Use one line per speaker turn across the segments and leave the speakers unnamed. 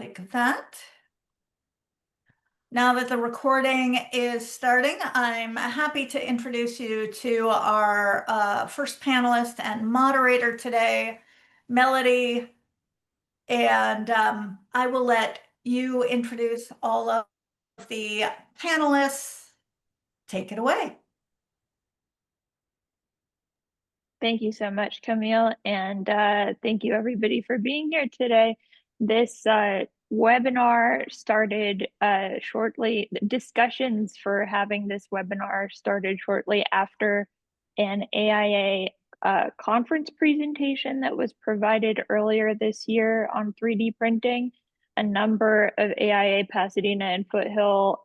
click that. Now that the recording is starting, I'm happy to introduce you to our first panelist and moderator today, Melody. And I will let you introduce all of the panelists. Take it away.
Thank you so much, Camille, and thank you everybody for being here today. This webinar started shortly, discussions for having this webinar started shortly after an AIA conference presentation that was provided earlier this year on 3D printing. A number of AIA Pasadena and Foothill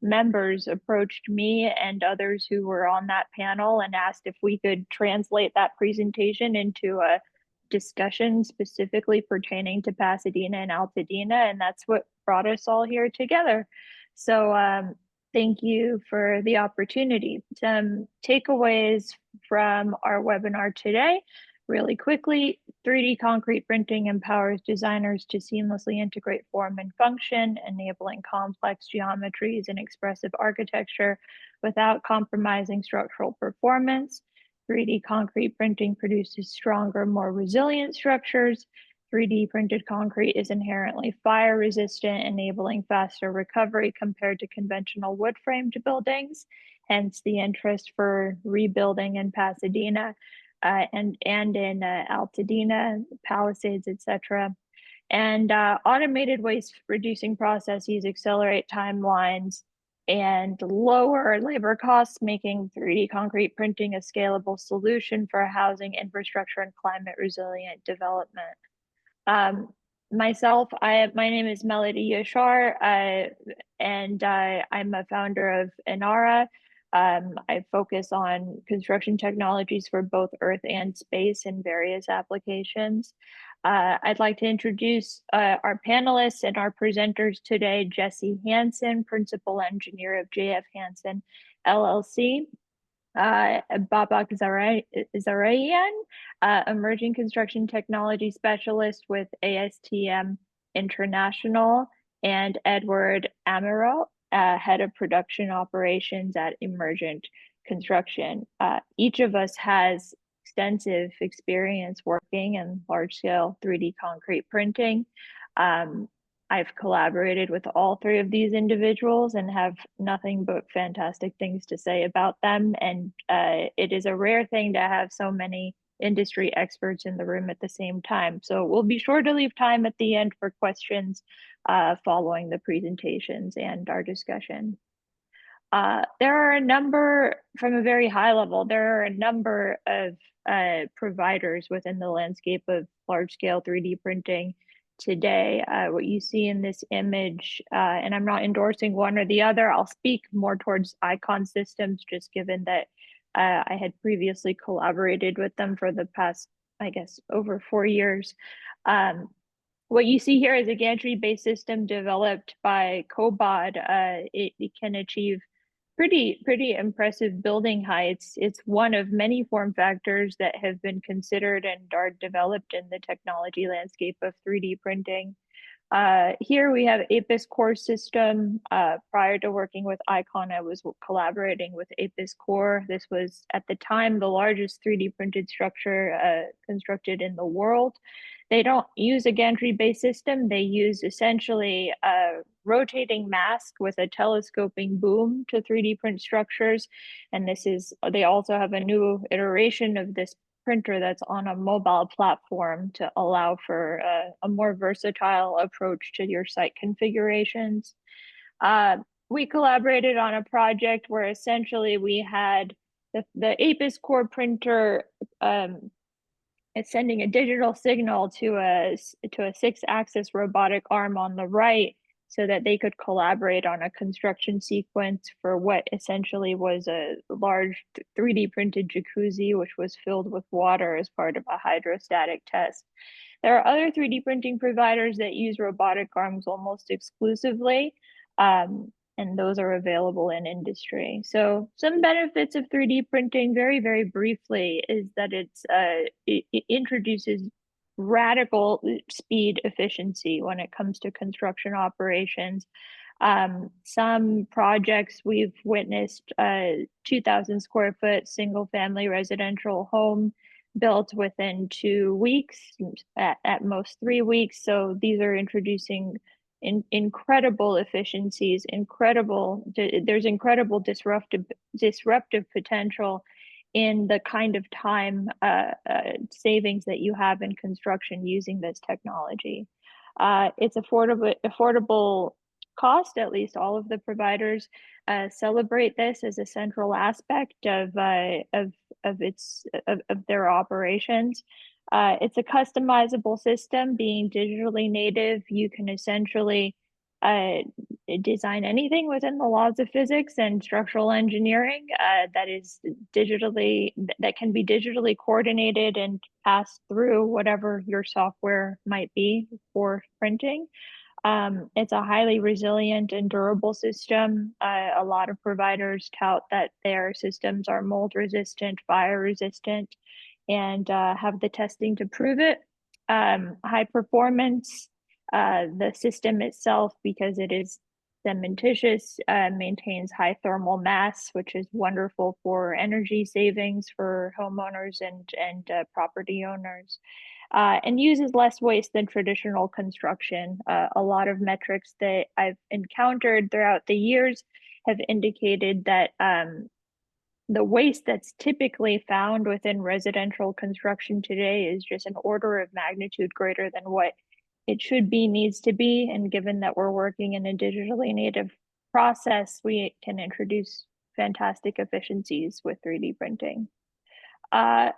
members approached me and others who were on that panel and asked if we could translate that presentation into a discussion specifically pertaining to Pasadena and Altadena, and that's what brought us all here together. So thank you for the opportunity. Some takeaways from our webinar today. Really quickly, 3D concrete printing empowers designers to seamlessly integrate form and function, enabling complex geometries and expressive architecture without compromising structural performance. 3D concrete printing produces stronger, more resilient structures. 3D printed concrete is inherently fire resistant, enabling faster recovery compared to conventional wood framed buildings, hence the interest for rebuilding in Pasadena. And in Altadena, Palisades, etc. And automated waste reducing processes accelerate timelines and lower labor costs, making 3D concrete printing a scalable solution for housing, infrastructure, and climate resilient development. My name is Melody Yashar, and I'm a founder of Inara. I focus on construction technologies for both Earth and space in various applications. I'd like to introduce our panelists and our presenters today, Jesse Hansen, Principal Engineer of JF Hansen LLC, Babak Zarayan, Emerging Construction Technology Specialist with ASTM International, and Edward Amaro, Head of Production Operations at Emergent Construction. Each of us has extensive experience working in large-scale 3D concrete printing. I've collaborated with all three of these individuals and have nothing but fantastic things to say about them. And it is a rare thing to have so many industry experts in the room at the same time. So we'll be sure to leave time at the end for questions following the presentations and our discussion. There are a number, from a very high level, there are a number of providers within the landscape of large-scale 3D printing today. What you see in this image, and I'm not endorsing one or the other, I'll speak more towards Icon Systems, just given that I had previously collaborated with them for the past, I guess, over 4 years. What you see here is a gantry-based system developed by Cobod. It can achieve pretty impressive building heights. It's one of many form factors that have been considered and are developed in the technology landscape of 3D printing. Here we have Apis Core system. Prior to working with Icon, I was collaborating with Apis Core. This was at the time the largest 3D printed structure constructed in the world. They don't use a gantry-based system. They use essentially a rotating mask with a telescoping boom to 3D print structures. And they also have a new iteration of this printer that's on a mobile platform to allow for a more versatile approach to your site configurations. We collaborated on a project where essentially we had the Apis Core printer it's sending a digital signal to a 6-axis robotic arm on the right so that they could collaborate on a construction sequence for what essentially was a large 3D printed jacuzzi, which was filled with water as part of a hydrostatic test. There are other 3D printing providers that use robotic arms almost exclusively. And those are available in industry. So some benefits of 3D printing, very briefly, is that it introduces radical speed efficiency when it comes to construction operations. Some projects we've witnessed 2,000 square foot single family residential home built within 2 weeks, at most 3 weeks. So these are introducing incredible efficiencies, there's incredible disruptive potential in the kind of time savings that you have in construction using this technology. It's affordable cost. At least all of the providers celebrate this as a central aspect of their operations. It's a customizable system. Being digitally native, you can essentially uh, design anything within the laws of physics and structural engineering that can be digitally coordinated and passed through whatever your software might be for printing. It's a highly resilient and durable system. A lot of providers tout that their systems are mold resistant, fire resistant, and have the testing to prove it. High performance, the system itself, because it is cementitious, maintains high thermal mass, which is wonderful for energy savings for homeowners and property owners, and uses less waste than traditional construction. A lot of metrics that I've encountered throughout the years have indicated that the waste that's typically found within residential construction today is just an order of magnitude greater than what it should be, needs to be. And given that we're working in a digitally native process, we can introduce fantastic efficiencies with 3D printing. Uh,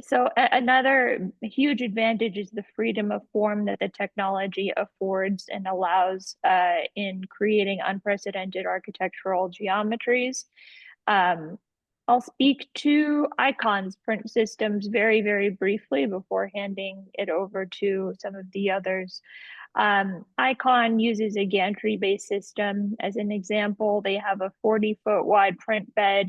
so another huge advantage is the freedom of form that the technology affords and allows in creating unprecedented architectural geometries. Um, I'll speak to Icon's print systems very, very briefly before handing it over to some of the others. Icon uses a gantry-based system. As an example, they have a 40-foot wide print bed,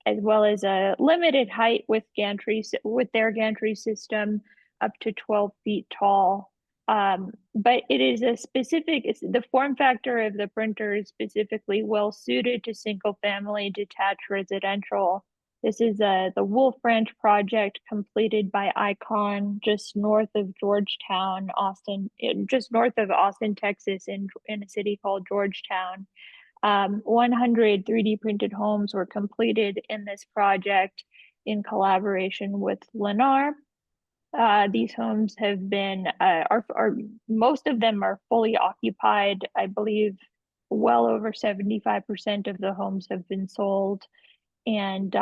as well as a limited height with their gantry system, up to 12 feet tall. But it is the form factor of the printer is specifically well suited to single family detached residential. This is the Wolf Ranch project completed by Icon just north of Georgetown, just north of Austin, Texas, in a city called Georgetown. 100 3D printed homes were completed in this project in collaboration with Lennar. These homes have been, are most of them are fully occupied. I believe well over 75% of the homes have been sold. And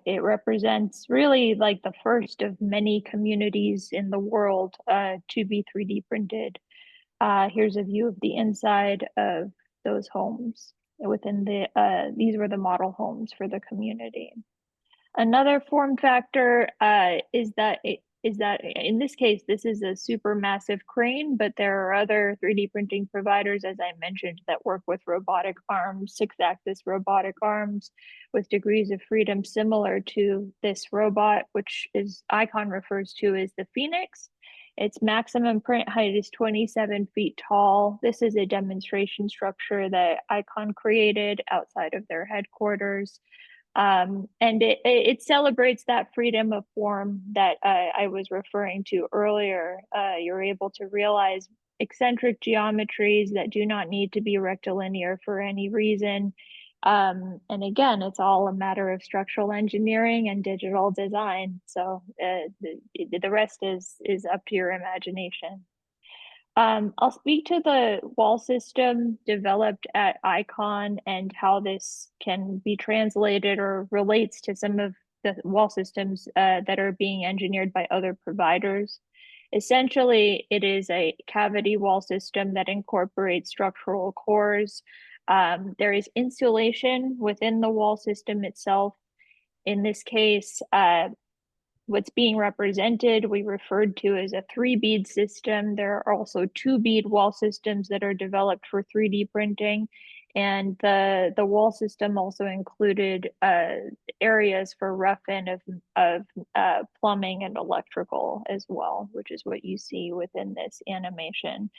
it represents really like the first of many communities in the world to be 3D printed. Here's a view of the inside of those homes these were the model homes for the community. Another form factor is that in this case, this is a super massive crane, but there are other 3D printing providers, as I mentioned, that work with robotic arms, 6-axis robotic arms with degrees of freedom similar to this robot, which is Icon refers to as the Phoenix. Its maximum print height is 27 feet tall. This is a demonstration structure that Icon created outside of their headquarters. And it celebrates that freedom of form that I was referring to earlier. You're able to realize eccentric geometries that do not need to be rectilinear for any reason. And again, it's all a matter of structural engineering and digital design. So the rest is up to your imagination. I'll speak to the wall system developed at Icon and how this can be translated or relates to some of the wall systems that are being engineered by other providers. Essentially, it is a cavity wall system that incorporates structural cores. There is insulation within the wall system itself. In this case, what's being represented we referred to as a 3-bead system. There are also 2-bead wall systems that are developed for 3D printing. And the wall system also included areas for rough-in of plumbing and electrical as well, which is what you see within this animation.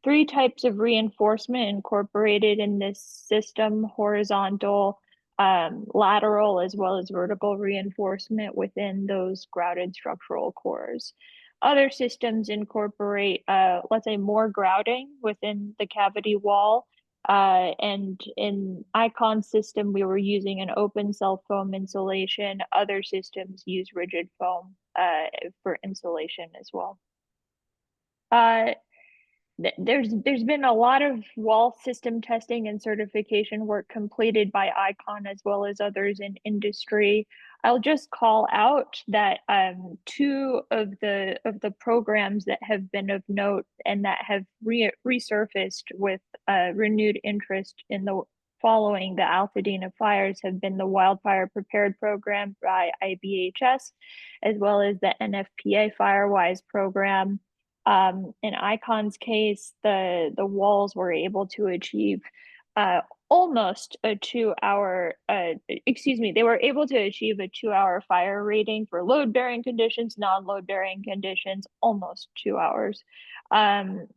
Three types of reinforcement incorporated in this system: horizontal, lateral, as well as vertical reinforcement within those grouted structural cores. Other systems incorporate, let's say, more grouting within the cavity wall. And in Icon's system, we were using an open cell foam insulation. Other systems use rigid foam for insulation as well. Uh, there's been a lot of wall system testing and certification work completed by Icon as well as others in industry. I'll just call out that two of the programs that have been of note and that have resurfaced with renewed interest in the following the Pasadena fires have been the Wildfire Prepared Program by IBHS, as well as the NFPA Firewise program. In Icon's case, the walls were able to achieve almost a 2 hour, they were able to achieve a 2 hour fire rating for load bearing conditions, non-load bearing conditions, almost 2 hours. And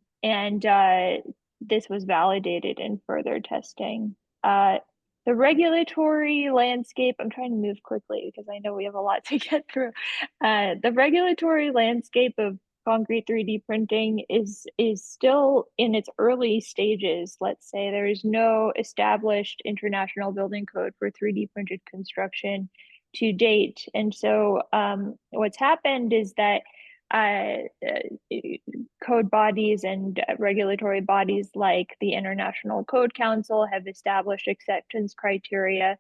this was validated in further testing. The regulatory landscape, I'm trying to move quickly because I know we have a lot to get through. The regulatory landscape of concrete 3D printing is still in its early stages. Let's say there is no established international building code for 3D printed construction to date. And so what's happened is that code bodies and regulatory bodies like the International Code Council have established acceptance criteria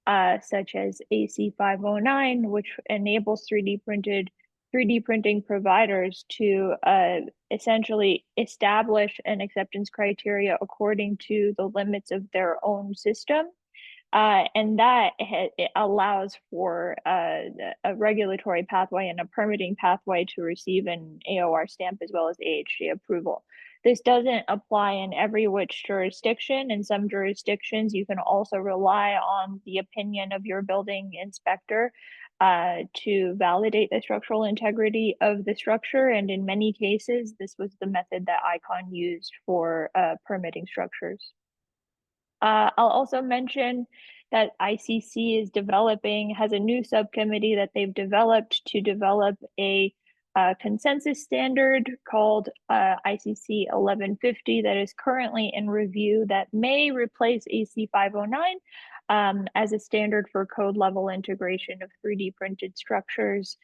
such as AC 509, which enables 3D printing providers to essentially establish an acceptance criteria according to the limits of their own system. And that it allows for a regulatory pathway and a permitting pathway to receive an AOR stamp as well as AHG approval. This doesn't apply in every which jurisdiction. In some jurisdictions, you can also rely on the opinion of your building inspector to validate the structural integrity of the structure. And in many cases, this was the method that Icon used for permitting structures. I'll also mention that ICC has a new subcommittee that they've developed to develop a consensus standard called ICC 1150 that is currently in review that may replace AC 509 as a standard for code level integration of 3D printed structures.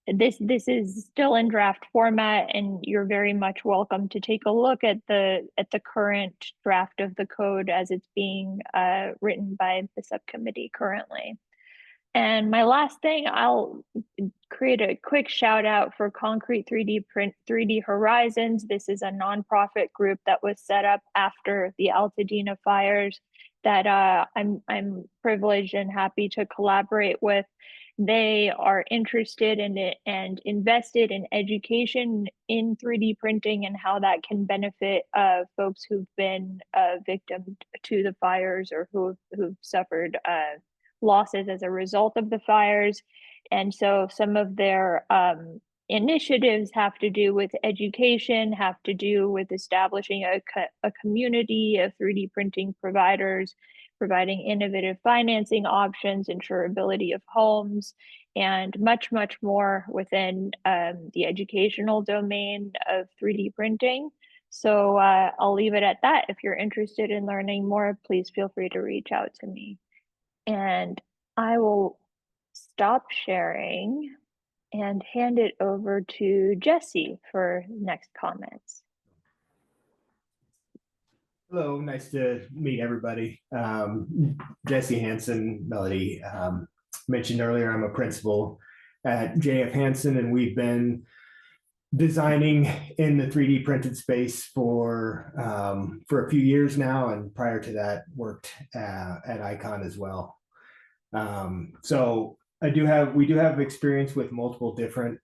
This is still in draft format, and you're very much welcome to take a look at the current draft of the code as it's being written by the subcommittee currently. And my last thing, I'll create a quick shout out for Concrete 3D Print 3D Horizons. This is a nonprofit group that was set up after the Altadena fires that I'm privileged and happy to collaborate with. They are interested in it and invested in education in 3D printing and how that can benefit folks who've been victim to the fires or who've suffered losses as a result of the fires. And so some of their initiatives have to do with education, have to do with establishing a community of 3D printing providers, providing innovative financing options, insurability of homes, and much, much more within the educational domain of 3D printing. So I'll leave it at that. If you're interested in learning more, please feel free to reach out to me. And I will stop sharing and hand it over to Jesse for next comments.
Hello, nice to meet everybody. Jesse Hansen, Melody. Mentioned earlier, I'm a principal at JF Hansen, and we've been designing in the 3D printed space for a few years now, and prior to that, worked at Icon as well. So we do have experience with multiple different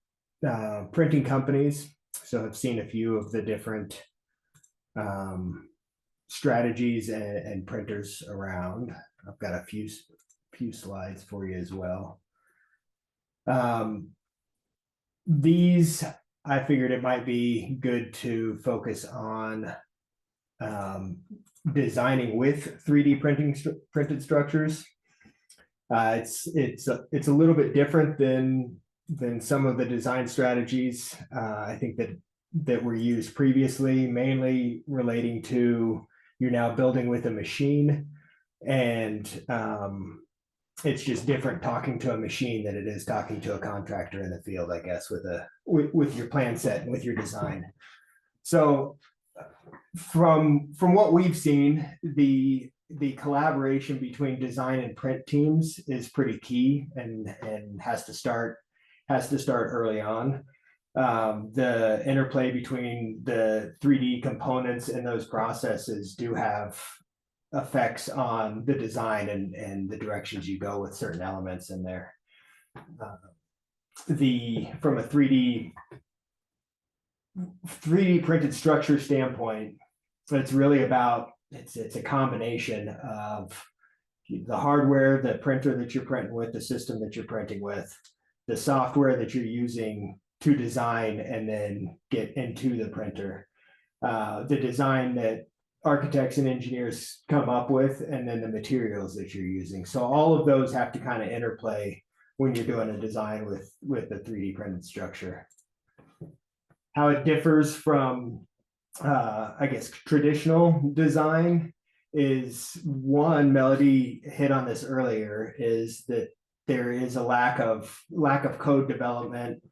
printing companies. So I've seen a few of the different strategies and printers around. I've got a few slides for you as well. These, I figured it might be good to focus on designing with 3D printed structures. It's a little bit different than some of the design strategies I think that were used previously, mainly relating to you're now building with a machine, and it's just different talking to a machine than it is talking to a contractor in the field, I guess, with your plan set and with your design. So from what we've seen, the collaboration between design and print teams is pretty key and has to start early on. The interplay between the 3D components and those processes do have effects on the design and the directions you go with certain elements in there. From a 3D printed structure standpoint, it's really about it's a combination of the hardware, the printer that you're printing with, the system that you're printing with, the software that you're using to design and then get into the printer, the design that architects and engineers come up with, and then the materials that you're using. So all of those have to kind of interplay when you're doing a design with a 3D printed structure. How it differs from, I guess, traditional design is, one, Melody hit on this earlier, is that there is a lack of code development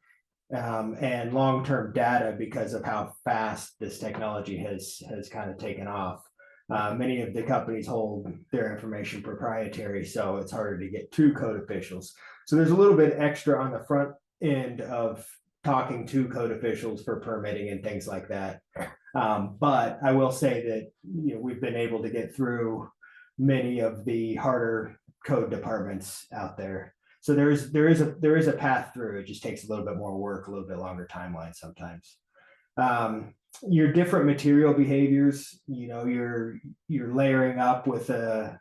and long-term data because of how fast this technology has kind of taken off. Many of the companies hold their information proprietary, so it's harder to get to code officials. So there's a little bit extra on the front end of talking to code officials for permitting and things like that. But I will say that we've been able to get through many of the harder code departments out there. So there is a path through. It just takes a little bit more work, a little bit longer timeline sometimes. Your different material behaviors, you're layering up with a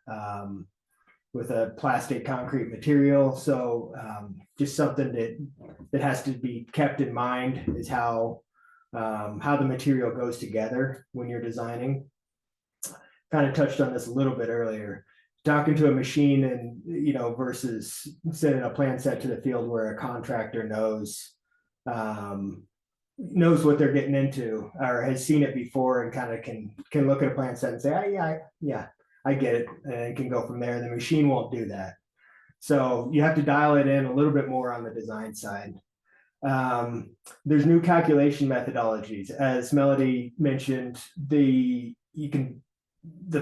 plastic concrete material. So just something that has to be kept in mind is how the material goes together when you're designing. Kind of touched on this a little bit earlier. Talking to a machine and versus sending a plan set to the field where a contractor knows what they're getting into or has seen it before and kind of can look at a plan set and say, yeah, I get it, and can go from there. The machine won't do that. So you have to dial it in a little bit more on the design side. There's new calculation methodologies. As Melody mentioned, the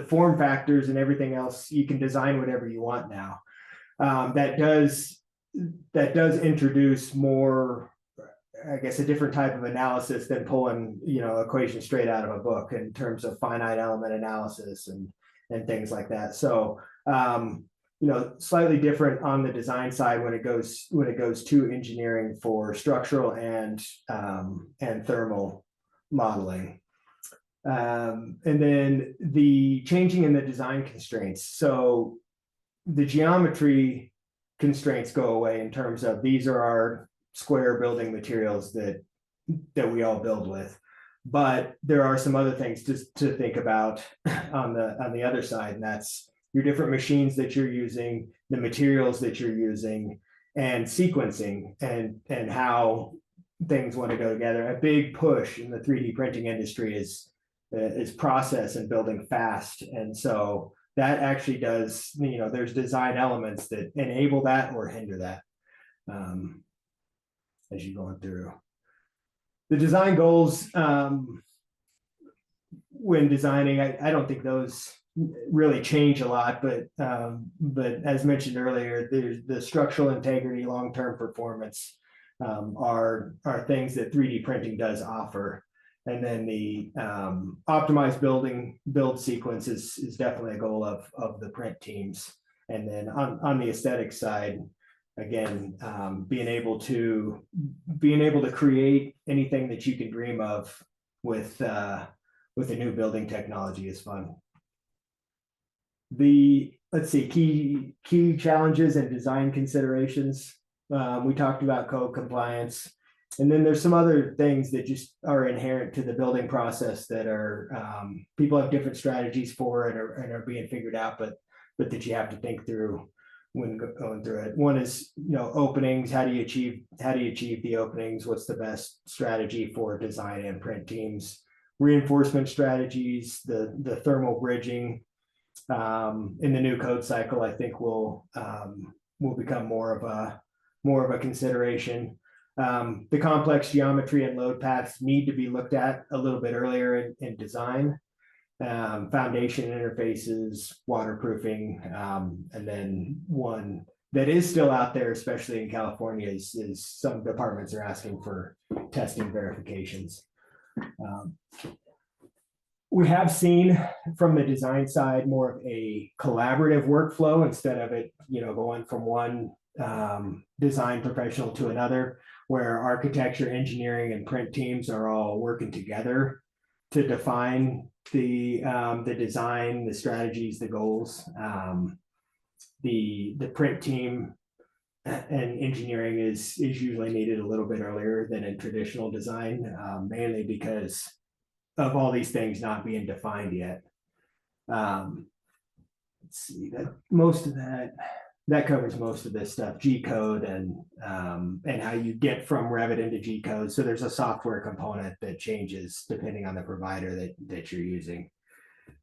form factors and everything else, you can design whatever you want now. That does introduce more, I guess, a different type of analysis than pulling equations straight out of a book in terms of finite element analysis and things like that. So slightly different on the design side when it goes to engineering for structural and thermal modeling. And then the changing in the design constraints. So the geometry constraints go away in terms of these are our square building materials that we all build with. But there are some other things to think about on the other side, and that's your different machines that you're using, the materials that you're using, and sequencing and how things want to go together. A big push in the 3D printing industry is process and building fast. And so that actually does, there's design elements that enable that or hinder that as you're going through. The design goals when designing, I don't think those really change a lot, but as mentioned earlier, there's the structural integrity, long-term performance are things that 3D printing does offer. And then the optimized build sequence is definitely a goal of the print teams. And then on the aesthetic side, again, being able to create anything that you can dream of with a new building technology is fun. let's see, key challenges and design considerations. We talked about code compliance. And then there's some other things that just are inherent to the building process that are people have different strategies for and are being figured out, but that you have to think through when going through it. One is, openings. How do you achieve the openings? What's the best strategy for design and print teams? Reinforcement strategies, the thermal bridging. In the new code cycle, I think will become more of a consideration. The complex geometry and load paths need to be looked at a little bit earlier in design. Foundation interfaces, waterproofing, and then one that is still out there, especially in California, is some departments are asking for testing verifications. We have seen from the design side more of a collaborative workflow instead of it, going from one design professional to another, where architecture, engineering, and print teams are all working together to define the design, the strategies, the goals. The print team and engineering is usually needed a little bit earlier than in traditional design, mainly because of all these things not being defined yet. Let's see, that covers most of this stuff, G code and how you get from Revit into G code. So there's a software component that changes depending on the provider that you're using.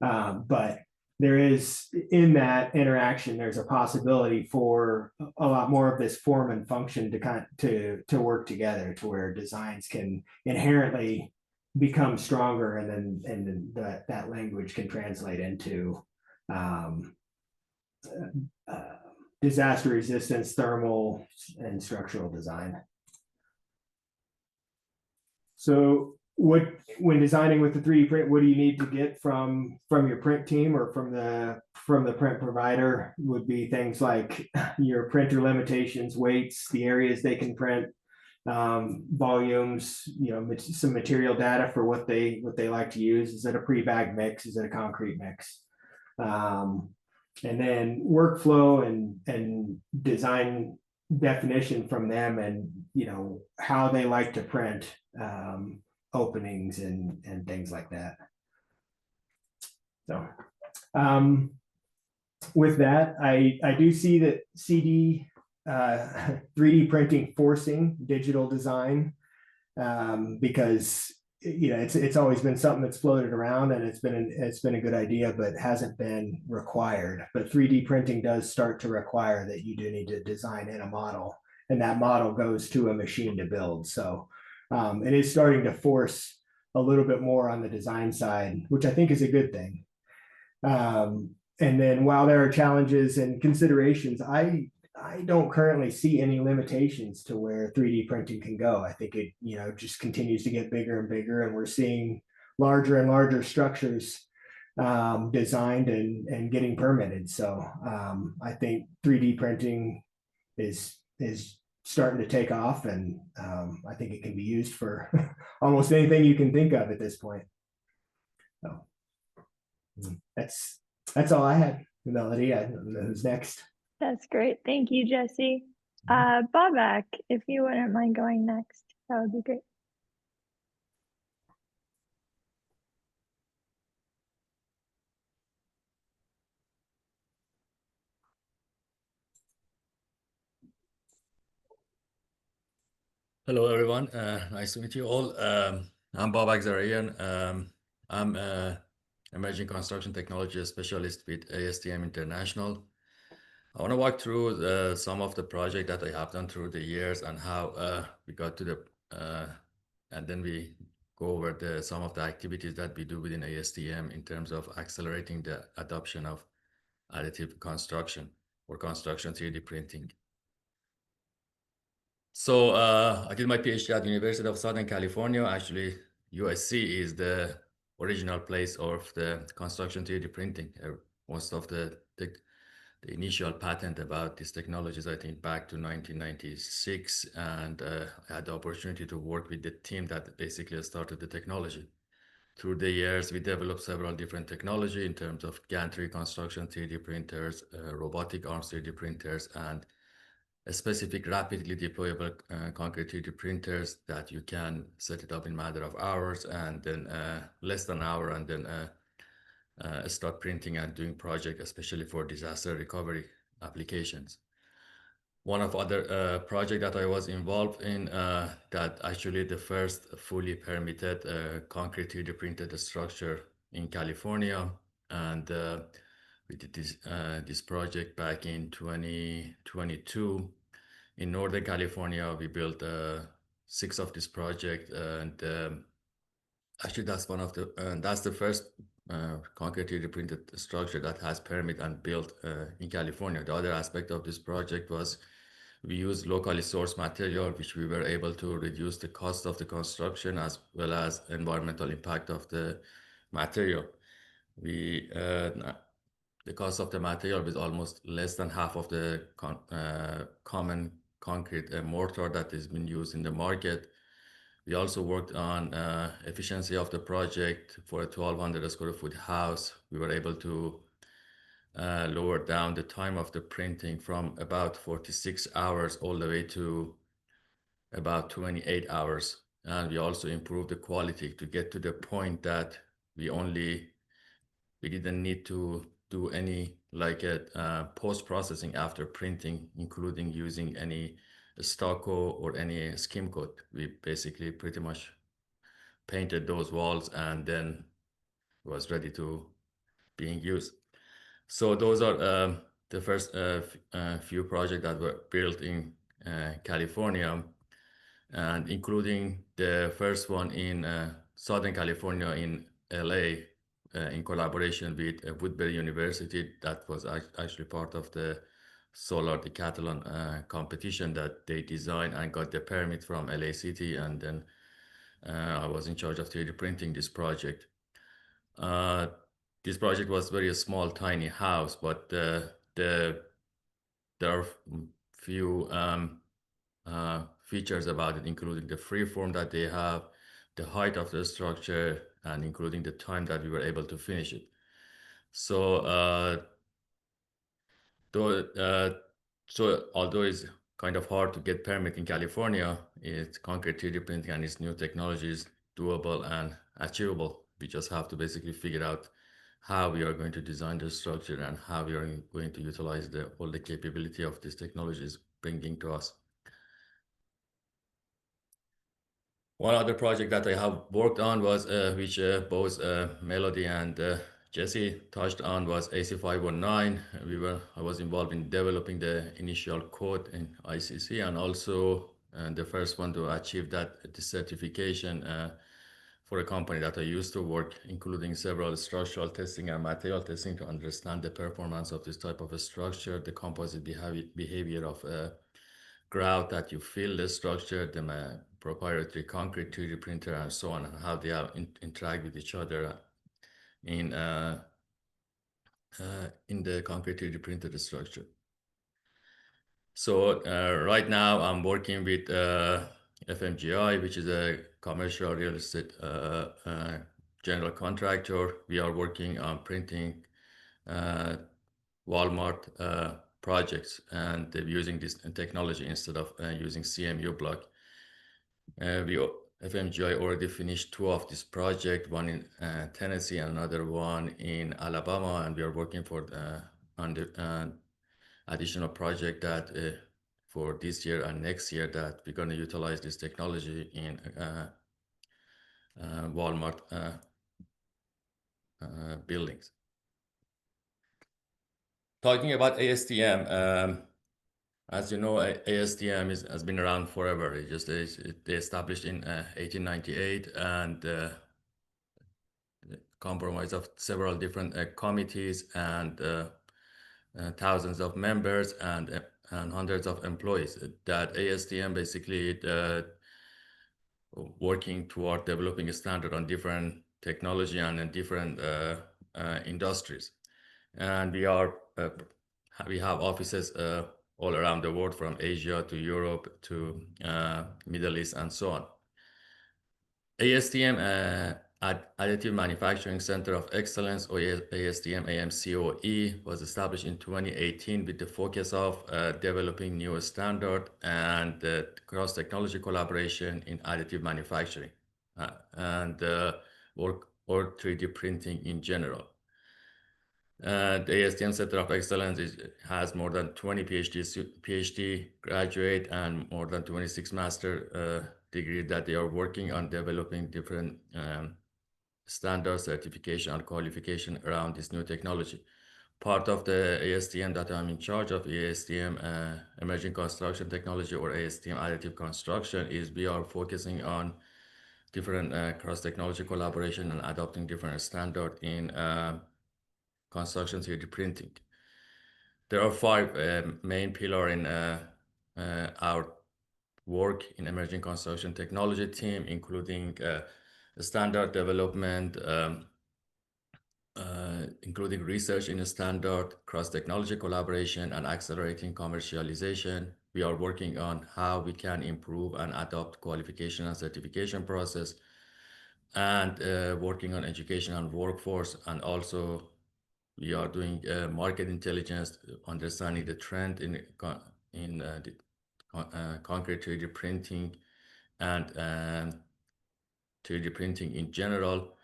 But there is, in that interaction, there's a possibility for a lot more of this form and function to work together, to where designs can inherently become stronger, and then that language can translate into disaster resistance, thermal, and structural design. So when designing with the 3D print, what do you need to get from your print team or from the print provider? Would be things like your printer limitations, weights, the areas they can print, volumes, some material data for what they like to use. Is it a pre-bag mix? Is it a concrete mix? And then workflow and design definition from them, and how they like to print openings and things like that. So with that, I do see that 3D printing forcing digital design, because it's always been something that's floated around, and it's been a good idea, but hasn't been required. But 3D printing does start to require that you do need to design in a model, and that model goes to a machine to build. So it is starting to force a little bit more on the design side, which I think is a good thing. And then while there are challenges and considerations, I don't currently see any limitations to where 3D printing can go. I think it, just continues to get bigger and bigger, and we're seeing larger and larger structures designed and getting permitted. So I think 3D printing is starting to take off, and I think it can be used for almost anything you can think of at this point. So that's all I had. Melody, I don't know who's next.
That's great. Thank you, Jesse. Babak, if you wouldn't mind going next, that would be great.
Hello, everyone. Nice to meet you all. I'm Babak Zarian. I'm an emerging construction technology specialist with ASTM International. I want to walk through some of the projects that I have done through the years and how we got to and then we go over some of the activities that we do within ASTM in terms of accelerating the adoption of additive construction or construction 3D printing. So I did my PhD at the University of Southern California. Actually, USC is the original place of the construction 3D printing. Most of the initial patent about these technologies, I think, back to 1996, and I had the opportunity to work with the team that basically started the technology. through the years, we developed several different technology in terms of gantry construction, 3D printers, robotic arms 3D printers, and specific rapidly deployable concrete 3D printers that you can set it up in a matter of hours and then less than an hour, and then start printing and doing project, especially for disaster recovery applications. One of other project that I was involved in, that actually the first fully permitted concrete 3D printed structure in California, and we did this project back in 2022 in Northern California. We built 6 of this project, and actually that's that's the first concrete 3D printed structure that has permit and built in California. The other aspect of this project was we used locally sourced material, which we were able to reduce the cost of the construction as well as environmental impact of the material. The cost of the material was almost less than half of the common concrete mortar that is being used in the market. We also worked on efficiency of the project. For a 1,200 square foot house, we were able to lower down the time of the printing from about 46 hours all the way to about 28 hours. And we also improved the quality to get to the point that we didn't need to do any post-processing after printing, including using any stucco or any skim coat. We basically pretty much painted those walls and then it was ready to being used. So those are the first few projects that were built in California, and including the first one in Southern California in LA, in collaboration with Woodbury University. That was actually part of the solar decathlon competition that they designed and got the permit from LA City, and then I was in charge of 3D printing this project. This project was very small, tiny house, but there are few features about it, including the free form that they have, the height of the structure, and including the time that we were able to finish it. So, although it's kind of hard to get permit in California, it's concrete 3D printing and its new technology is doable and achievable. We just have to basically figure out how we are going to design the structure and how we are going to utilize all the capability of these technologies bringing to us. One other project that I have worked on was, which both Melody and Jesse touched on, was AC519. I was involved in developing the initial code in ICC, and also the first one to achieve the certification for a company that I used to work, including several structural testing and material testing to understand the performance of this type of a structure, the composite behavior of grout that you fill the structure, the proprietary concrete 3D printer, and so on, and how they interact with each other in the concrete 3D printed structure. So right now I'm working with FMGI, which is a commercial real estate general contractor. We are working on printing Walmart projects, and they're using this technology instead of using CMU block. FMGI already finished 2 of this project, one in Tennessee and another one in Alabama, and we are working on the additional project that for this year and next year that we're going to utilize this technology in Walmart buildings. Talking about ASTM, as you know, ASTM has been around forever. They established in 1898, and comprised of several different committees and thousands of members and hundreds of employees. That ASTM basically working toward developing a standard on different technology and in different industries. And we have offices all around the world, from Asia to Europe to Middle East and so on. ASTM Additive Manufacturing Center of Excellence, or ASTM AMCOE, was established in 2018 with the focus of developing new standard and cross-technology collaboration in additive manufacturing and work or 3D printing in general. The ASTM Center of Excellence has more than 20 PhD graduate and more than 26 master degree that they are working on developing different standard certification and qualification around this new technology. Part of the ASTM that I'm in charge of, ASTM Emerging Construction Technology, or ASTM Additive Construction, is we are focusing on different cross-technology collaboration and adopting different standard in construction 3D printing. There are 5 main pillars in our work in emerging construction technology team, including standard development, including research in a standard, cross-technology collaboration, and accelerating commercialization. We are working on how we can improve and adopt qualification and certification process, and working on education and workforce, and also we are doing market intelligence, understanding the trend in the concrete 3D printing and 3D printing in general.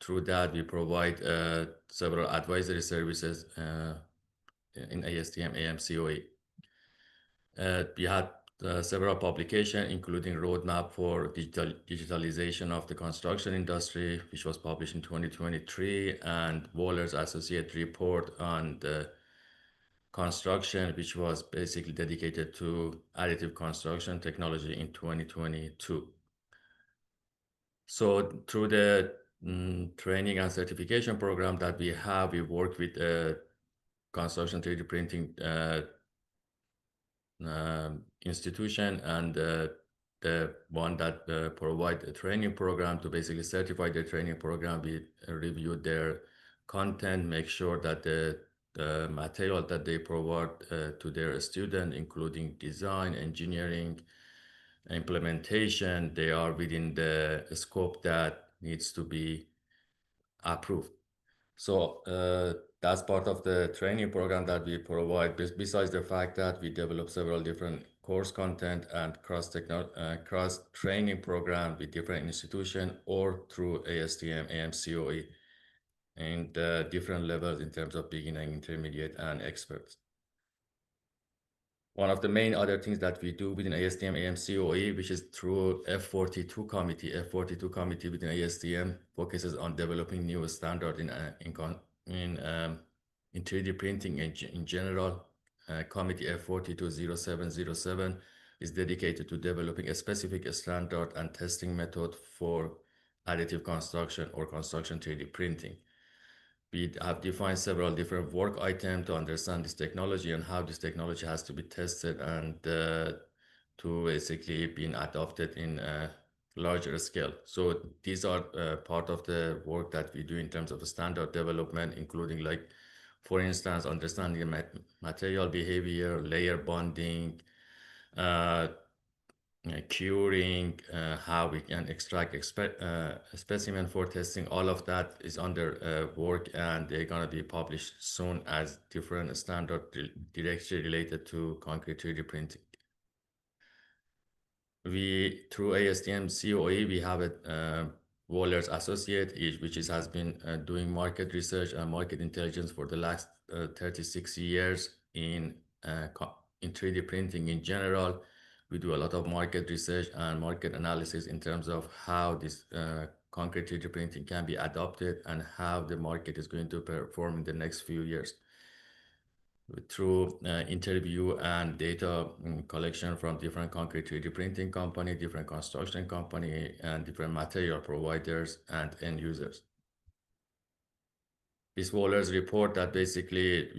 Through that, we provide several advisory services in ASTM AMCOE. We had several publications, including Roadmap for Digitalization of the Construction Industry, which was published in 2023, and Waller's Associate Report on the construction, which was basically dedicated to additive construction technology in 2022. So through the training and certification program that we have, we work with construction 3D printing institution, and the one that provide a training program to basically certify the training program. We review their content, make sure that the material that they provide to their student, including design, engineering, implementation, they are within the scope that needs to be approved. So that's part of the training program that we provide. Besides the fact that we develop several different course content and cross training program with different institutions or through ASTM, AMCOE, and different levels in terms of beginning, intermediate, and experts. One of the main other things that we do within ASTM AMCOE, which is through F42 committee. F42 committee within ASTM focuses on developing new standard in 3D printing in general. Committee F420707 is dedicated to developing a specific standard and testing method for additive construction or construction 3D printing. We have defined several different work items to understand this technology and how this technology has to be tested and to basically being adopted in a larger scale. So these are part of the work that we do in terms of standard development, including, like, for instance, understanding material behavior, layer bonding, curing, how we can extract a specimen for testing. All of that is under work, and they're going to be published soon as different standard directly related to concrete 3D printing. We, through ASTM COE, we have a Waller's Associate, which has been doing market research and market intelligence for the last 36 years in 3D printing in general. We do a lot of market research and market analysis in terms of how this concrete 3D printing can be adopted and how the market is going to perform in the next few years. Through interview and data collection from different concrete 3D printing company, different construction company, and different material providers and end users. This Waller's report that basically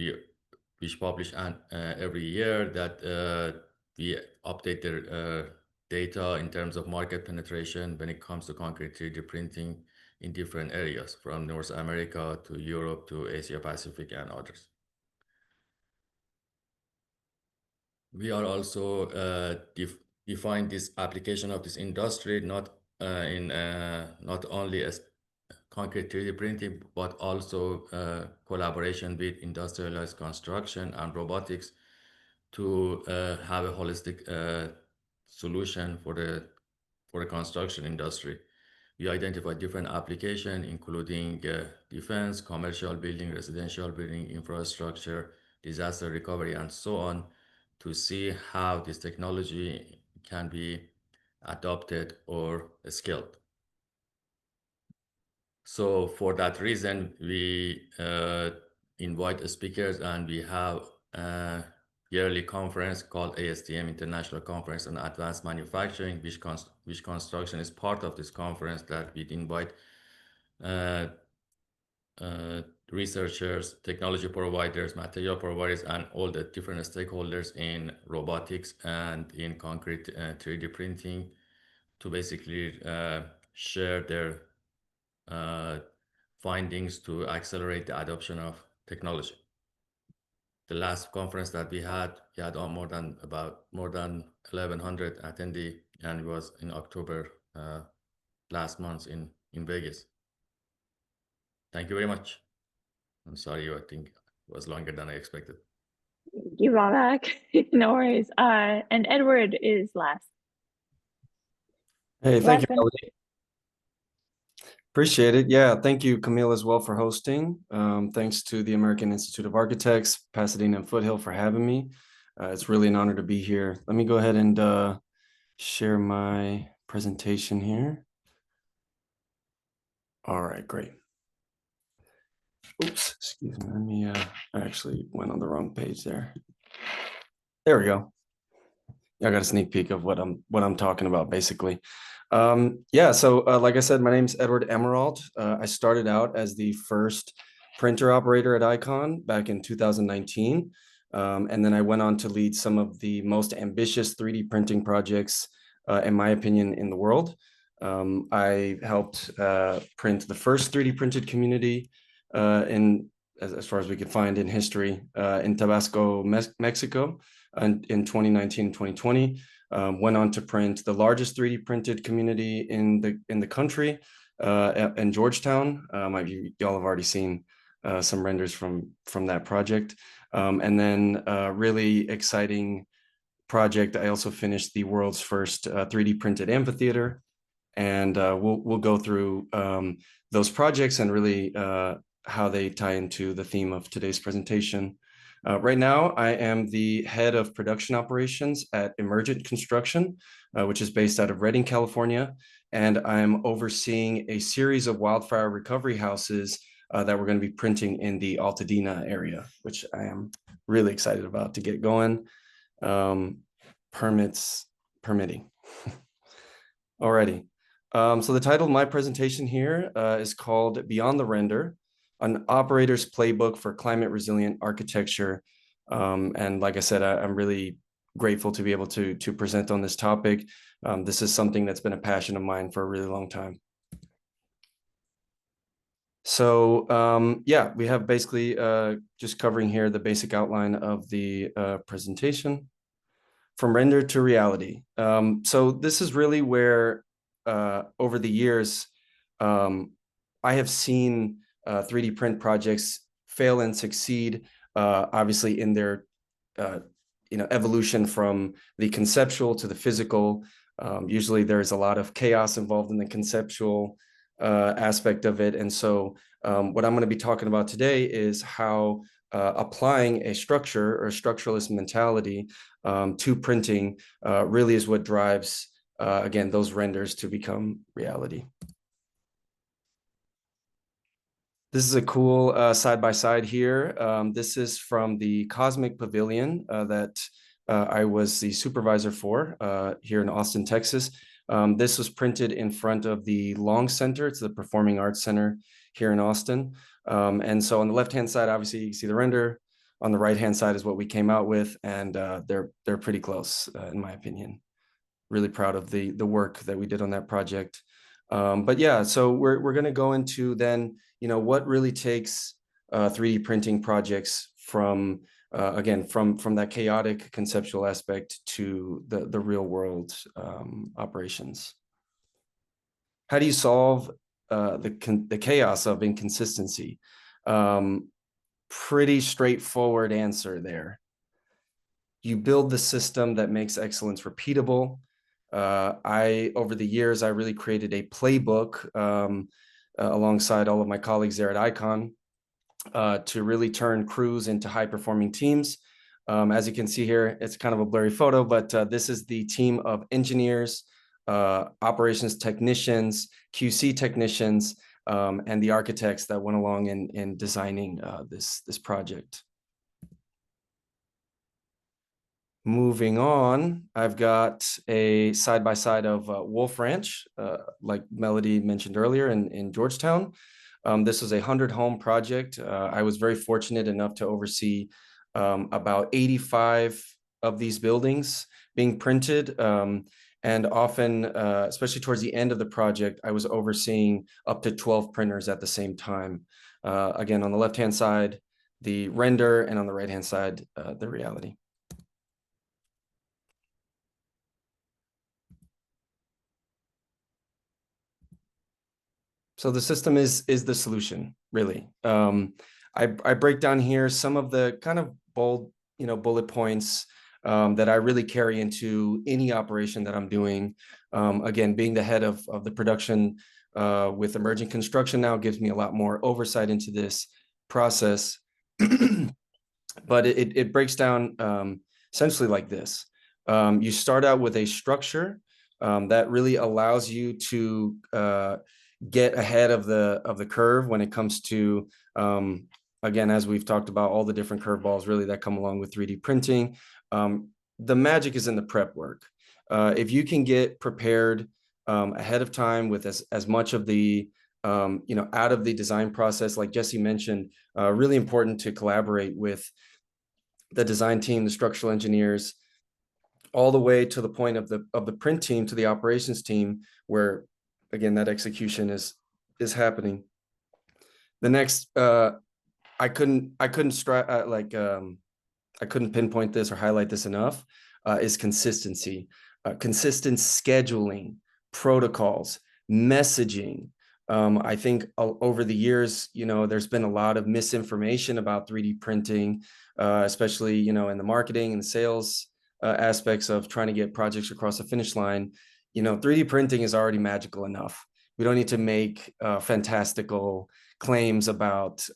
we publish every year, that we update their data in terms of market penetration when it comes to concrete 3D printing in different areas, from North America to Europe to Asia Pacific and others. We are also define this application of this industry not in not only as concrete 3D printing, but also collaboration with industrialized construction and robotics to have a holistic solution for the construction industry. We identified different applications, including defense, commercial building, residential building, infrastructure, disaster recovery, and so on, to see how this technology can be adopted or scaled. So for that reason, we invite speakers, and we have a yearly conference called ASTM International Conference on Advanced Manufacturing, which construction is part of this conference, that we invite uh, researchers, technology providers, material providers, and all the different stakeholders in robotics and in concrete 3D printing to basically share their findings to accelerate the adoption of technology. The last conference that we had more than 1,100 attendees, and it was in October last month in Vegas. Thank you very much. I'm sorry, I think it was longer than I expected.
Thank you, Babak. No worries. And Edward is last.
Hey, thank you,
Last one.
Melody. Appreciate it. Yeah, thank you, Camille, as well for hosting. Thanks to the American Institute of Architects, Pasadena and Foothill for having me. It's really an honor to be here. Let me go ahead and share my presentation here. All right, great. Oops, excuse me. Let me, I actually went on the wrong page there. There we go. I got a sneak peek of what I'm talking about, basically. Yeah, so like I said, my name's Edward Emerald. I started out as the first printer operator at Icon back in 2019. And then I went on to lead some of the most ambitious 3D printing projects, in my opinion, in the world. I helped print the first 3D printed community as far as we could find in history, in Tabasco, Mexico, in 2019, 2020. Went on to print the largest 3D printed community in the country, in Georgetown. Y'all have already seen some renders from that project. And then really exciting project, I also finished the world's first 3D printed amphitheater. And we'll go through those projects and really how they tie into the theme of today's presentation. Right now, I am the head of production operations at Emergent Construction, which is based out of Redding, California. And I'm overseeing a series of wildfire recovery houses that we're going to be printing in the Pasadena area, which I am really excited about to get going. Permitting. Alrighty. So the title of my presentation here is called Beyond the Render, an operator's playbook for climate resilient architecture. And like I said, I'm really grateful to be able to present on this topic. This is something that's been a passion of mine for a really long time. So yeah, we have basically just covering here the basic outline of the presentation. From render to reality. So this is really where over the years, I have seen 3D print projects fail and succeed, obviously in their evolution from the conceptual to the physical. Usually there's a lot of chaos involved in the conceptual aspect of it. And so what I'm going to be talking about today is how applying a structure or a structuralist mentality to printing really is what drives, again, those renders to become reality. This is a cool side-by-side here. This is from the Cosmic Pavilion that I was the supervisor for here in Austin, Texas. This was printed in front of the Long Center. It's the Performing Arts Center here in Austin. And so on the left-hand side, obviously you can see the render. On the right-hand side is what we came out with, and they're pretty close, in my opinion. Really proud of the work that we did on that project. But yeah, so we're going to go into then, what really takes 3D printing projects from, again, from that chaotic conceptual aspect to the real world operations. how do you solve the chaos of inconsistency? Pretty straightforward answer there. You build the system that makes excellence repeatable. Over the years, I really created a playbook alongside all of my colleagues there at Icon to really turn crews into high-performing teams. As you can see here, it's kind of a blurry photo, but this is the team of engineers, operations technicians, QC technicians, and the architects that went along in designing this project. Moving on, I've got a side-by-side of Wolf Ranch, like Melody mentioned earlier in Georgetown. This was a 100-home project. I was very fortunate enough to oversee about 85 of these buildings being printed. And often, especially towards the end of the project, I was overseeing up to 12 printers at the same time. Again, on the left-hand side, the render, and on the right-hand side, the reality. So the system is the solution, really. I break down here some of the kind of bold, bullet points that I really carry into any operation that I'm doing. Again, being the head of the production with emerging construction now gives me a lot more oversight into this process. But it breaks down essentially like this. You start out with a structure that really allows you to get ahead of the curve when it comes to, again, as we've talked about, all the different curveballs really that come along with 3D printing. The magic is in the prep work. If you can get prepared ahead of time with as much of the out of the design process, like Jesse mentioned, really important to collaborate with the design team, the structural engineers, all the way to the point of the print team to the operations team, where again that execution is happening. The next, I couldn't pinpoint this or highlight this enough, is consistency, consistent scheduling, protocols, messaging. I think over the years, there's been a lot of misinformation about 3D printing, especially, in the marketing and the sales aspects of trying to get projects across the finish line. 3D printing is already magical enough. We don't need to make fantastical claims about,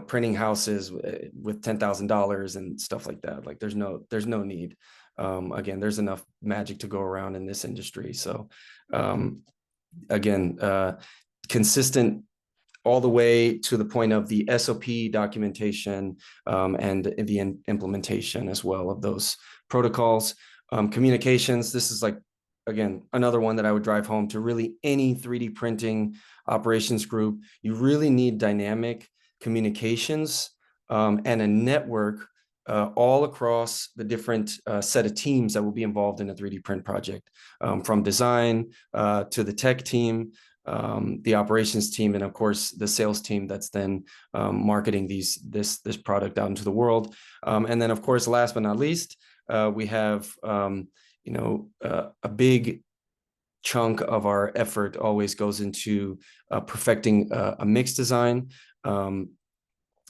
printing houses with $10,000 and stuff like that. Like there's no need. Again, there's enough magic to go around in this industry. So again, consistent all the way to the point of the SOP documentation and the implementation as well of those protocols. Communications, this is like, again, another one that I would drive home to really any 3D printing operations group. You really need dynamic communications and a network all across the different set of teams that will be involved in a 3D print project, from design to the tech team, the operations team, and of course the sales team that's then marketing this product out into the world. And then of course, last but not least, we have a big chunk of our effort always goes into perfecting a mix design.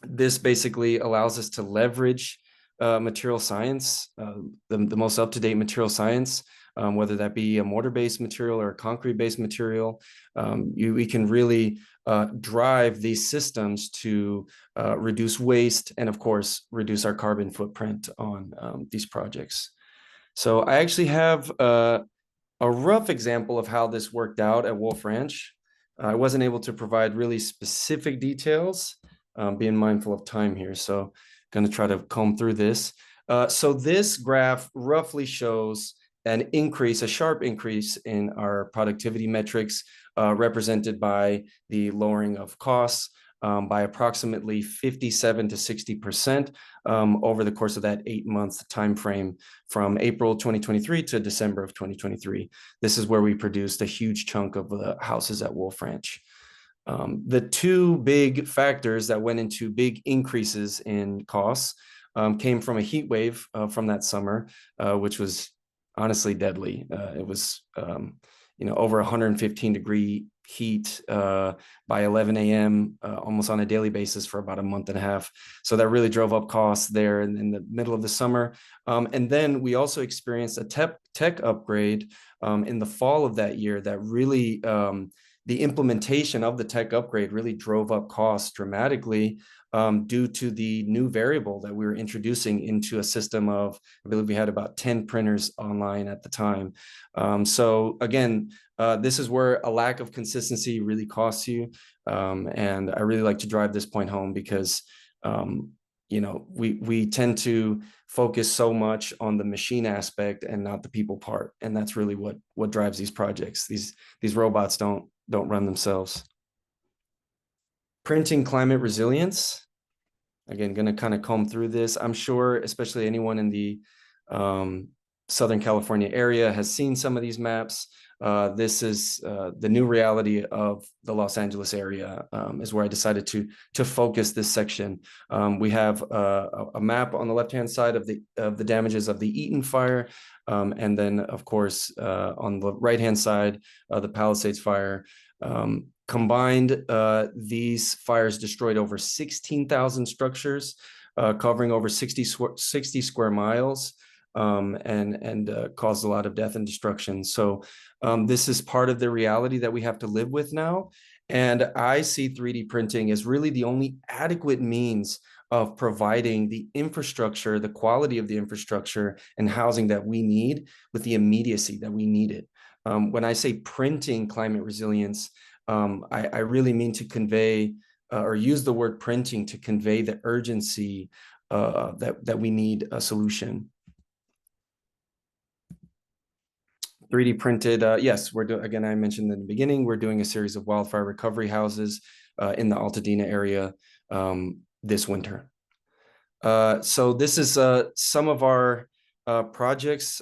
This basically allows us to leverage material science, the most up-to-date material science, whether that be a mortar-based material or a concrete-based material. We can really drive these systems to reduce waste and, of course, reduce our carbon footprint on these projects. So I actually have a rough example of how this worked out at Wolf Ranch. I wasn't able to provide really specific details, being mindful of time here. So going to try to comb through this. So this graph roughly shows a sharp increase in our productivity metrics, represented by the lowering of costs by approximately 57 to 60% over the course of that 8-month time frame from April 2023 to December of 2023. This is where we produced a huge chunk of the houses at Wolf Ranch. The two big factors that went into big increases in costs came from a heat wave from that summer, which was honestly deadly. It was, over 115-degree heat by 11 a.m. Almost on a daily basis for about a month and a half. So that really drove up costs there in the middle of the summer. And then we also experienced a tech upgrade in the fall of that year that really, the implementation of the tech upgrade really drove up costs dramatically due to the new variable that we were introducing into a system of, I believe we had about 10 printers online at the time. So again, this is where a lack of consistency really costs you. And I really like to drive this point home because, we tend to focus so much on the machine aspect and not the people part. And that's really what drives these projects. These robots don't run themselves. Printing climate resilience. Again, going to kind of comb through this. I'm sure, especially anyone in the Southern California area has seen some of these maps. This is the new reality of the Los Angeles area, is where I decided to focus this section. We have a map on the left-hand side of the damages of the Eaton fire. And then, of course, on the right-hand side, the Palisades fire. Combined, these fires destroyed over 16,000 structures, covering over 60 square miles, and caused a lot of death and destruction. So this is part of the reality that we have to live with now. And I see 3D printing as really the only adequate means of providing the infrastructure, the quality of the infrastructure and housing that we need with the immediacy that we need it. When I say printing climate resilience, I really mean to convey or use the word printing to convey the urgency that we need a solution. 3D printed, yes, we're doing, again, I mentioned in the beginning, we're doing a series of wildfire recovery houses in the Altadena area this winter. So this is some of our projects,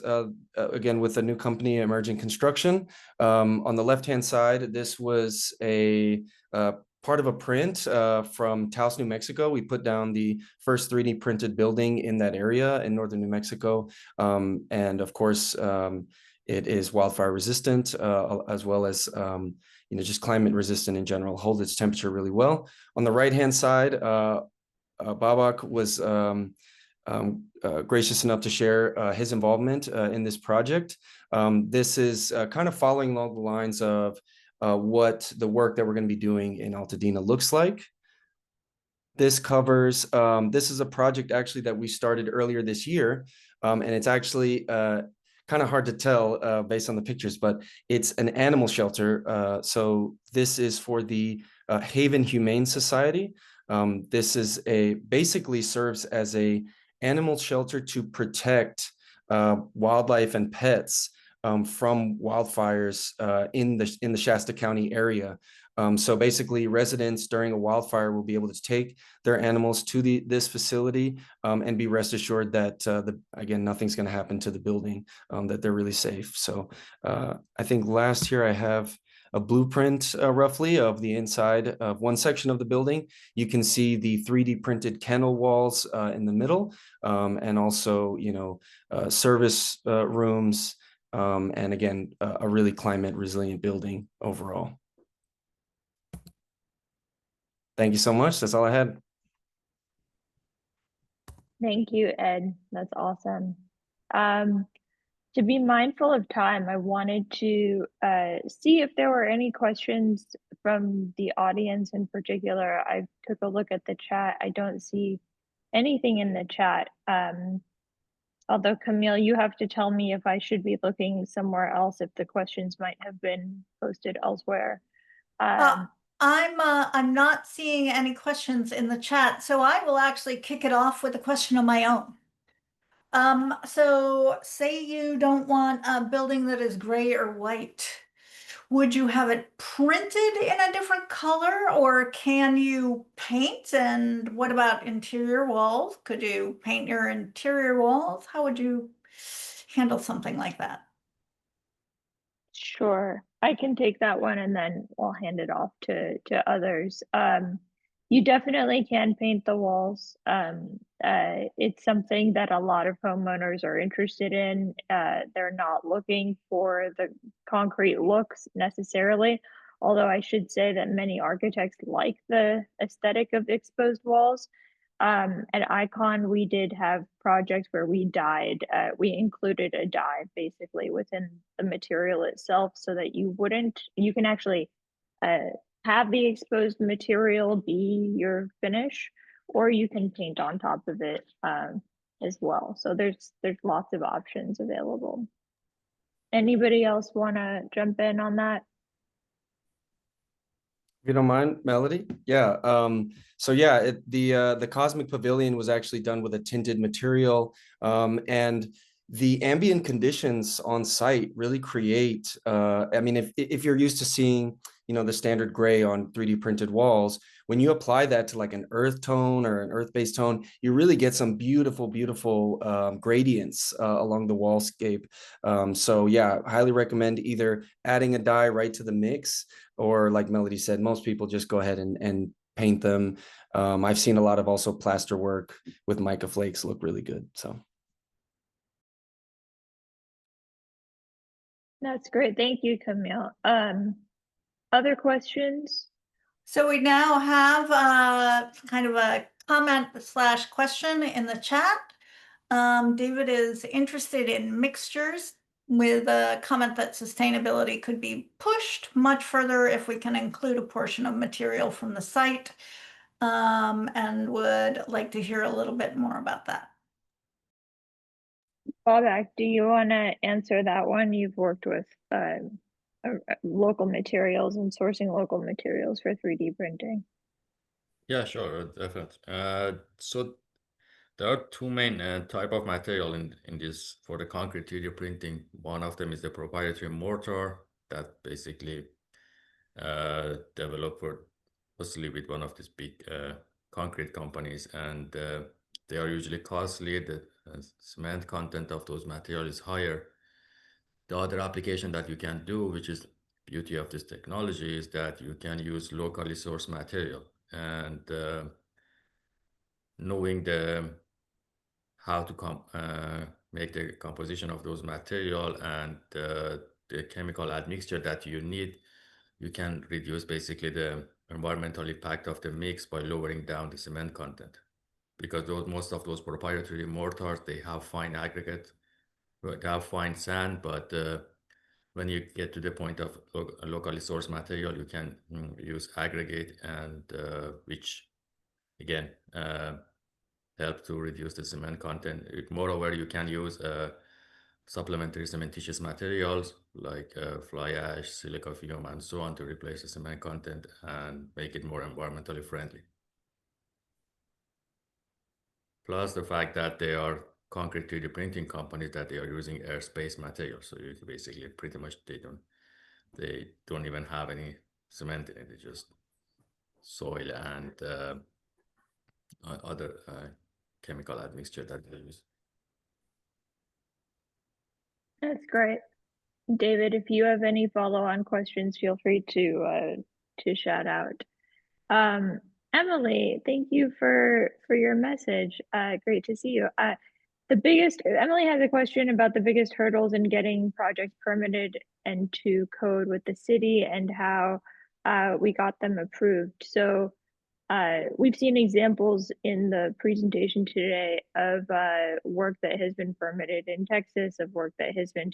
again, with a new company, Emerging Construction. On the left-hand side, this was a part of a print from Taos, New Mexico. We put down the first 3D printed building in that area in northern New Mexico. And of course, it is wildfire resistant, as well as just climate resistant in general, holds its temperature really well. On the right-hand side, Babak was gracious enough to share his involvement in this project. This is kind of following along the lines of what the work that we're going to be doing in Altadena looks like. This covers, this is a project actually that we started earlier this year, and it's actually kind of hard to tell based on the pictures, but it's an animal shelter. So this is for the Haven Humane Society. This is basically serves as a animal shelter to protect wildlife and pets from wildfires in the Shasta County area. So basically, residents during a wildfire will be able to take their animals to this facility and be rest assured that, again, nothing's going to happen to the building, that they're really safe. So I think last year I have a blueprint roughly of the inside of one section of the building. You can see the 3D printed kennel walls in the middle, and also, service rooms, and again, a really climate resilient building overall. Thank you so much. That's all I had.
Thank you, Ed. That's awesome. To be mindful of time, I wanted to see if there were any questions from the audience in particular. I took a look at the chat. I don't see anything in the chat. Although, Camille, you have to tell me if I should be looking somewhere else, if the questions might have been posted elsewhere.
I'm not seeing any questions in the chat, so I will actually kick it off with a question of my own. So say you don't want a building that is gray or white. Would you have it printed in a different color, or can you paint? And what about interior walls? Could you paint your interior walls? How would you handle something like that?
Sure, I can take that one and then I'll hand it off to others. You definitely can paint the walls. It's something that a lot of homeowners are interested in. They're not looking for the concrete looks necessarily, although I should say that many architects like the aesthetic of exposed walls. At Icon, we did have projects where we included a dye basically within the material itself so that you can actually have the exposed material be your finish, or you can paint on top of it as well. So there's lots of options available. Anybody else want to jump in on that?
If you don't mind, Melody? Yeah. So yeah, the Cosmic Pavilion was actually done with a tinted material, and the ambient conditions on site really create. I mean, if you're used to seeing, the standard gray on 3D printed walls, when you apply that to like an earth tone or an earth-based tone, you really get some beautiful, beautiful gradients along the wallscape. So yeah, highly recommend either adding a dye right to the mix, or like Melody said, most people just go ahead and paint them. I've seen a lot of also plaster work with mica flakes look really good. So
That's great. Thank you, Camille. Other questions?
So we now have kind of a comment slash question in the chat. David is interested in mixtures with a comment that sustainability could be pushed much further if we can include a portion of material from the site, and would like to hear a little bit more about that.
Babak, do you want to answer that one? You've worked with local materials and sourcing local materials for 3D printing.
Yeah, sure, definitely. So there are two main type of material in this for the concrete 3D printing. One of them is the proprietary mortar that basically developed for mostly with one of these big concrete companies, and they are usually costly. The cement content of those materials is higher. The other application that you can do, which is beauty of this technology, is that you can use locally sourced material, and knowing how to make the composition of those material and the chemical admixture that you need, you can reduce basically the environmental impact of the mix by lowering down the cement content. Because most of those proprietary mortars, they have fine aggregate, they have fine sand, but when you get to the point of locally sourced material, you can use aggregate, and which again help to reduce the cement content. Moreover, you can use supplementary cementitious materials like fly ash, silica fume, and so on to replace the cement content and make it more environmentally friendly. Plus the fact that they are concrete 3D printing companies, that they are using airspace materials. So you basically pretty much they don't even have any cement in it. It's just soil and other chemical admixture that they use.
That's great. David, if you have any follow-on questions, feel free to shout out. Emily, thank you for your message. Great to see you. Emily has a question about the biggest hurdles in getting projects permitted and to code with the city and how we got them approved. So we've seen examples in the presentation today of work that has been permitted in Texas, of work that has been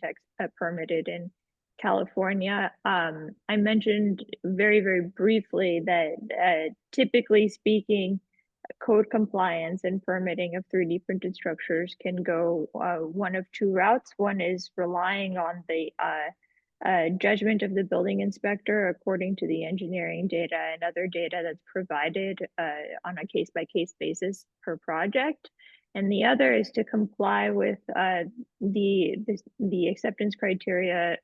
permitted in California. I mentioned very, very briefly that typically speaking, code compliance and permitting of 3D printed structures can go one of two routes. One is relying on the judgment of the building inspector according to the engineering data and other data that's provided on a case-by-case basis per project. And the other is to comply with the acceptance criteria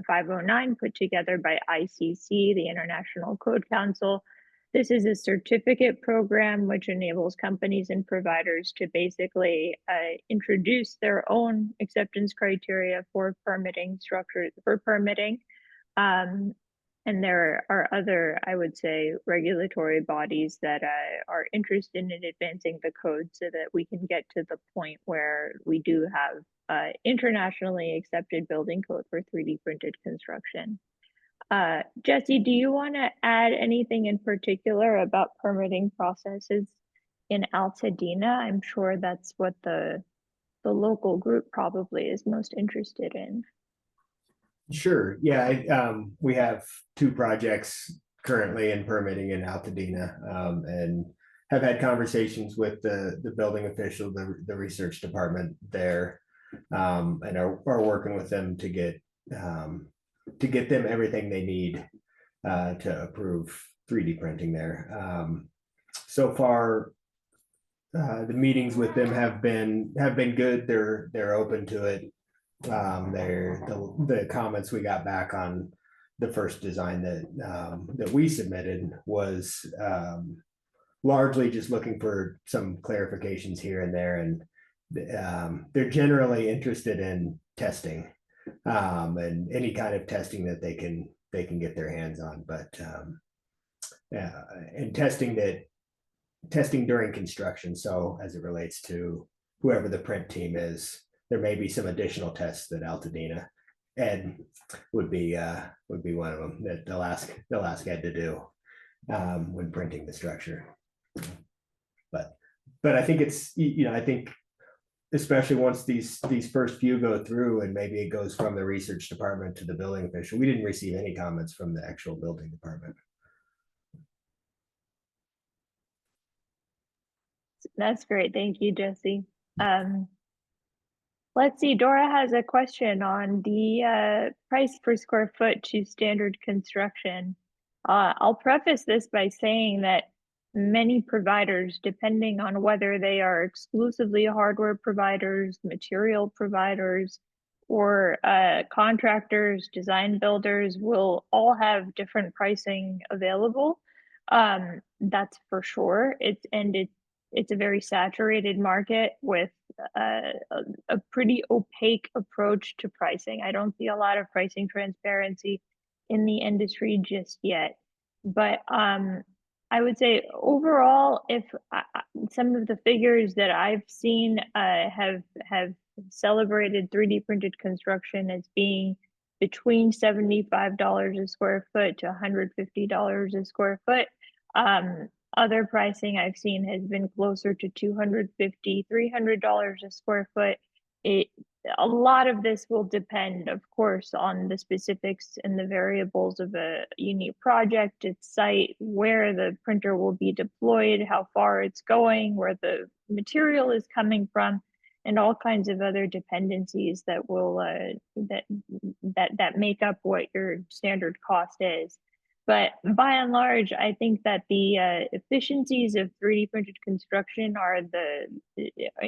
509 put together by ICC, the International Code Council. This is a certificate program which enables companies and providers to basically introduce their own acceptance criteria for permitting structures, for permitting. And there are other, I would say, regulatory bodies that are interested in advancing the code so that we can get to the point where we do have internationally accepted building code for 3D printed construction. Jesse, do you want to add anything in particular about permitting processes in Altadena? I'm sure that's what the local group probably is most interested in.
Sure. Yeah, we have 2 projects currently in permitting in Altadena, and have had conversations with the building official, the research department there, and are working with them to get them everything they need to approve 3D printing there. So far, the meetings with them have been good. They're open to it. The comments we got back on the first design that we submitted was largely just looking for some clarifications here and there, and they're generally interested in testing and any kind of testing that they can get their hands on, but and testing during construction. So as it relates to whoever the print team is, there may be some additional tests that Altadena Ed would be one of them that they'll ask Ed to do when printing the structure. But I think it's, I think especially once these first few go through, and maybe it goes from the research department to the building official. We didn't receive any comments from the actual building department.
That's great. Thank you, Jesse. Let's see, Dora has a question on the price per square foot to standard construction. I'll preface this by saying that many providers, depending on whether they are exclusively hardware providers, material providers, or contractors, design builders, will all have different pricing available. That's for sure. It's a very saturated market with a pretty opaque approach to pricing. I don't see a lot of pricing transparency in the industry just yet. But I would say overall, if some of the figures that I've seen have celebrated 3D printed construction as being between $75 a square foot to $150 a square foot. Other pricing I've seen has been closer to $250, $300 a square foot. A lot of this will depend, of course, on the specifics and the variables of a unique project, its site, where the printer will be deployed, how far it's going, where the material is coming from, and all kinds of other dependencies that will that make up what your standard cost is. But by and large, I think that the efficiencies of 3D printed construction are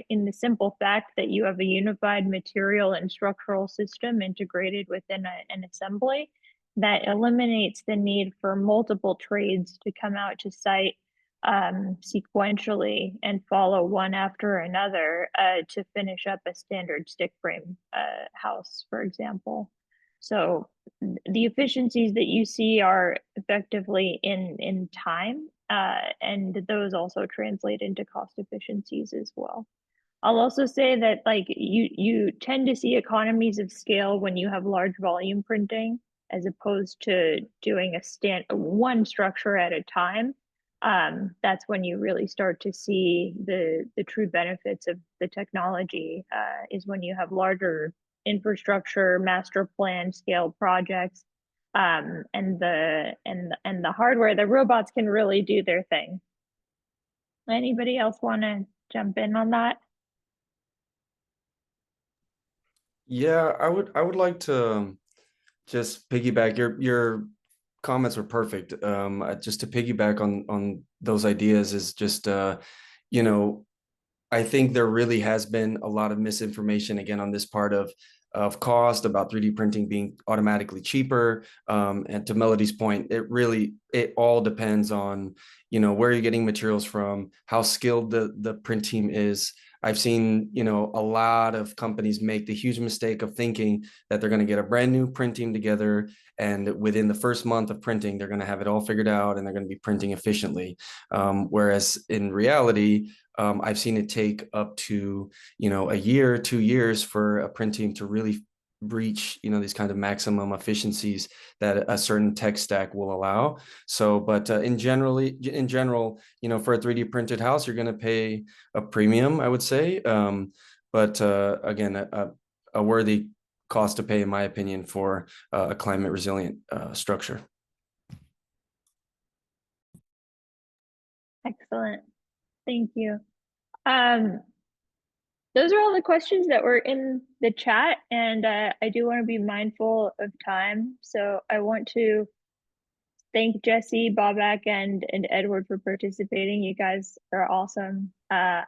in the simple fact that you have a unified material and structural system integrated within an assembly that eliminates the need for multiple trades to come out to site sequentially and follow one after another to finish up a standard stick frame house, for example. So the efficiencies that you see are effectively in time, and those also translate into cost efficiencies as well. I'll also say that like you tend to see economies of scale when you have large volume printing, as opposed to doing one structure at a time. That's when you really start to see the true benefits of the technology, is when you have larger infrastructure, master plan scale projects, and the hardware, the robots can really do their thing. Anybody else want to jump in on that?
Yeah, I would like to just piggyback. Your comments were perfect. Just to piggyback on those ideas is just I think there really has been a lot of misinformation again on this part of of cost, about 3D printing being automatically cheaper. And to Melody's point, it all depends on, you know, where you're getting materials from, how skilled the print team is. I've seen, you know, a lot of companies make the huge mistake of thinking that they're going to get a brand new print team together, and within the first month of printing, they're going to have it all figured out and they're going to be printing efficiently. Whereas in reality, I've seen it take up to, you know, a year, 2 years for a print team to really reach, you know, these kind of maximum efficiencies that a certain tech stack will allow. So, but in general, you know, for a 3D printed house, you're going to pay a premium, I would say. But again, a worthy cost to pay, in my opinion, for a climate resilient structure.
Excellent. Thank you. Those are all the questions that were in the chat, and I do want to be mindful of time. So I want to thank Jesse, Bobak, and Edward for participating. You guys are awesome. I